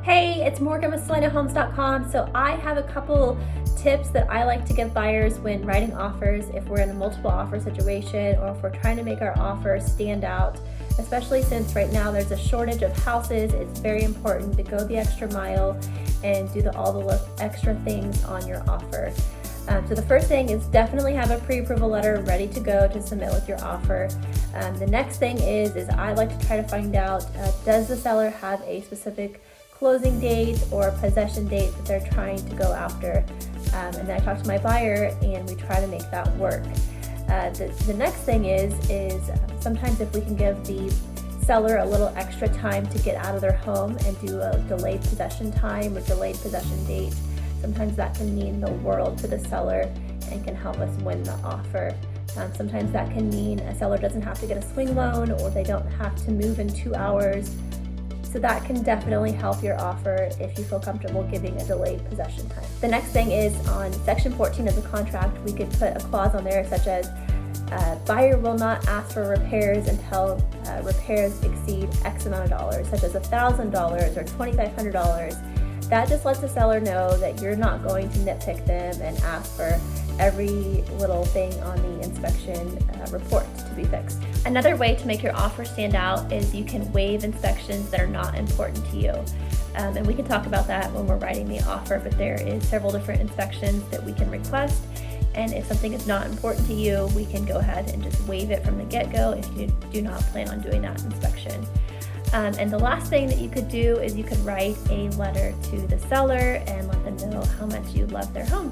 Hey, it's Morgan with SalinaHomes.com. So I have a couple tips that I like to give buyers when writing offers if we're in a multiple offer situation or if we're trying to make our offer stand out, especially since right now there's a shortage of houses. It's very important to go the extra mile and do all the extra things on your offer. So the first thing is definitely have a pre-approval letter ready to go to submit with your offer. The next thing is I like to try to find out, does the seller have a specific closing date or possession date that they're trying to go after? And then I talk to my buyer and we try to make that work. The next thing is sometimes if we can give the seller a little extra time to get out of their home and do a delayed possession time or delayed possession date, sometimes that can mean the world to the seller and can help us win the offer. Sometimes that can mean a seller doesn't have to get a swing loan or they don't have to move in 2 hours. So that can definitely help your offer if you feel comfortable giving a delayed possession time. The next thing is on section 14 of the contract, we could put a clause on there such as buyer will not ask for repairs until repairs exceed X amount of dollars, such as $1,000 or $2,500. That just lets the seller know that you're not going to nitpick them and ask for every little thing on the inspection report to be fixed. Another way to make your offer stand out is you can waive inspections that are not important to you. And we can talk about that when we're writing the offer, but there is several different inspections that we can request. And if something is not important to you, we can go ahead and just waive it from the get-go if you do not plan on doing that inspection. And the last thing that you could do is you could write a letter to the seller and let them know how much you love their home.